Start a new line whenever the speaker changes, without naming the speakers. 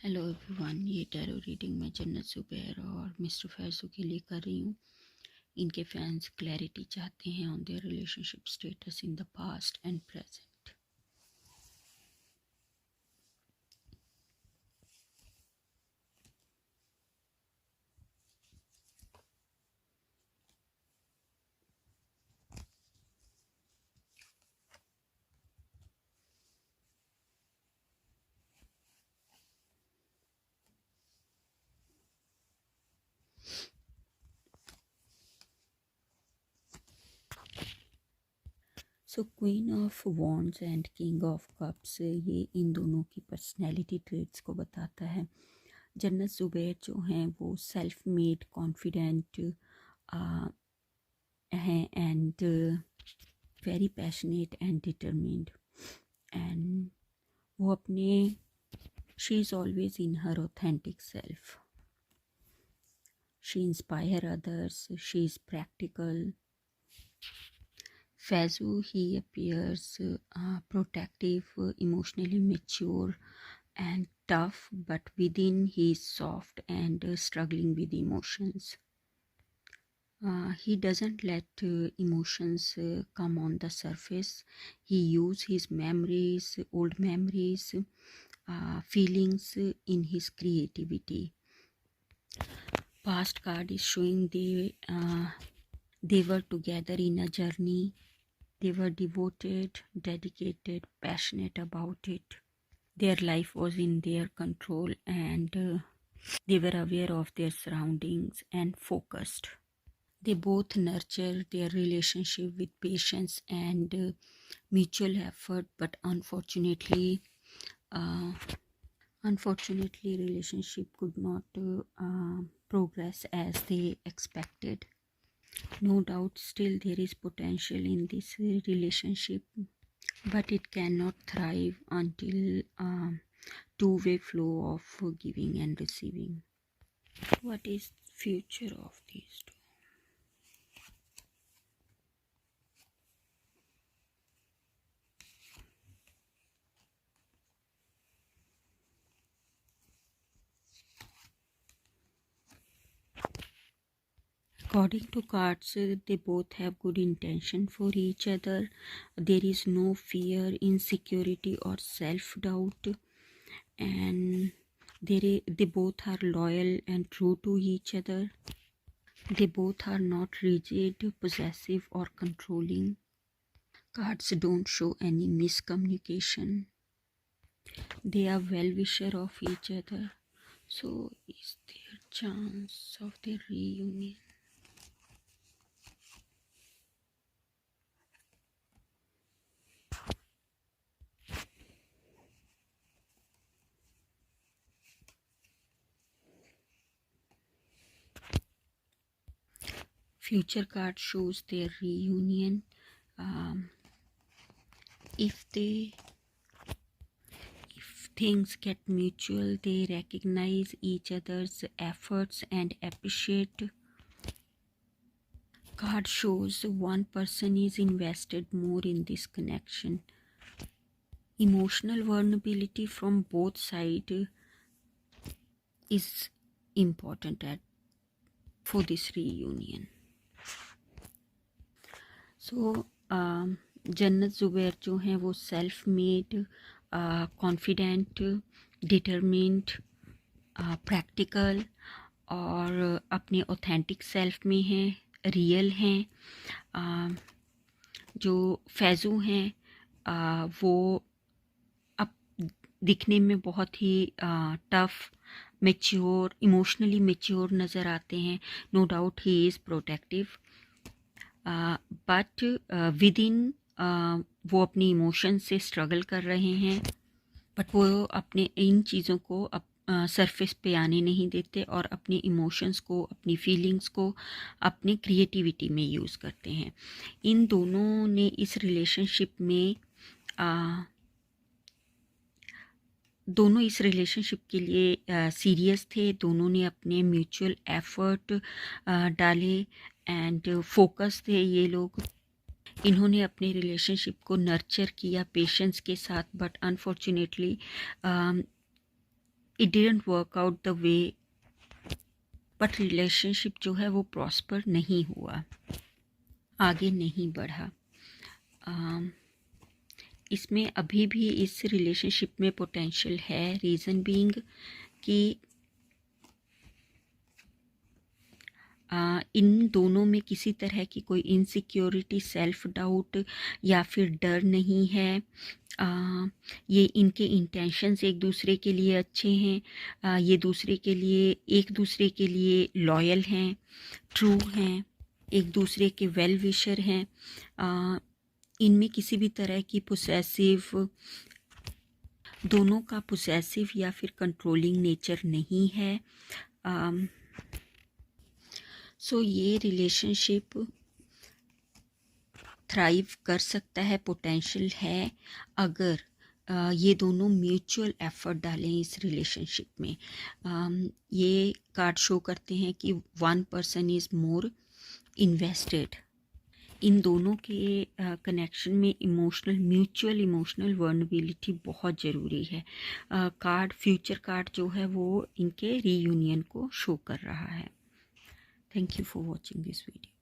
Hello everyone, ये tarot reading मैं जन्नत ज़ुबैर और मिस्टर फैज़ू के लिए कर रही हूँ। इनके फैंस क्लैरिटी चाहते हैं on their relationship status in the past and present. So queen of wands and king of cups, ये इन दोनों की पर्सनैलिटी ट्रेट्स को बताता है। जन्नत ज़ुबैर जो हैं वो सेल्फ मेड कॉन्फिडेंट हैं and very passionate and determined, and वो अपने she is always in her authentic self. She inspires others. She is practical. Faizu, he appears protective, emotionally mature and tough, but within he is soft and struggling with emotions. He doesn't let emotions come on the surface. He uses his memories, old memories, feelings in his creativity. Past card is showing they were together in a journey. They were devoted, dedicated, passionate about it. Their life was in their control, and they were aware of their surroundings and focused. They both nurture their relationship with patience and mutual effort, but unfortunately, relationship could not progress as they expected. No doubt, still there is potential in this relationship, but it cannot thrive until two-way flow of giving and receiving. What is future of these two? According to cards, they both have good intention for each other. There is no fear, insecurity, or self-doubt, and they both are loyal and true to each other. They both are not rigid, possessive, or controlling. Cards don't show any miscommunication. They are well-wisher of each other. So, is there chance of their reunion? Future card shows their reunion. If things get mutual, they recognize each other's efforts and appreciate. Card shows one person is invested more in this connection. Emotional vulnerability from both sides is important for this reunion. So जन्नत ज़ुबैर जो हैं वो self made, confident, determined, practical और अपने authentic self में हैं, real हैं. जो फैज़ू हैं वो अब दिखने में बहुत ही टफ, मैच्योर, इमोशनली मैच्योर नज़र आते हैं. No doubt he is protective, but within वो अपनी इमोशन से स्ट्रगल कर रहे हैं, बट वो अपने इन चीज़ों को सरफेस पे आने नहीं देते और अपने इमोशंस को, अपनी फीलिंग्स को अपनी क्रिएटिविटी में यूज़ करते हैं. इन दोनों ने इस रिलेशनशिप में दोनों इस रिलेशनशिप के लिए सीरियस थे. दोनों ने अपने म्यूचुअल एफर्ट डाले एंड फोकस थे ये लोग. इन्होंने अपने रिलेशनशिप को नर्चर किया पेशेंस के साथ, but unfortunately it didn't work out the way, but relationship जो है वो प्रॉस्पर नहीं हुआ, आगे नहीं बढ़ा। इसमें अभी भी इस रिलेशनशिप में पोटेंशियल है। रीज़न बीइंग कि इन दोनों में किसी तरह की कोई इनसिक्योरिटी, सेल्फ डाउट या फिर डर नहीं है। ये इनके इंटेंशंस एक दूसरे के लिए अच्छे हैं। ये दूसरे के लिए, एक दूसरे के लिए लॉयल हैं, ट्रू हैं, एक दूसरे के वेल विशर हैं। इनमें किसी भी तरह की पोसेसिव, दोनों का पोसेसिव या फिर कंट्रोलिंग नेचर नहीं है। सो ये रिलेशनशिप थ्राइव कर सकता है, पोटेंशियल है, अगर ये दोनों म्यूचुअल एफर्ट डालें इस रिलेशनशिप में। ये कार्ड शो करते हैं कि one person is more invested. इन दोनों के कनेक्शन में म्यूचुअल इमोशनल वर्नेबिलिटी बहुत ज़रूरी है। कार्ड, फ्यूचर कार्ड जो है वो इनके रीयूनियन को शो कर रहा है। Thank you for watching this video.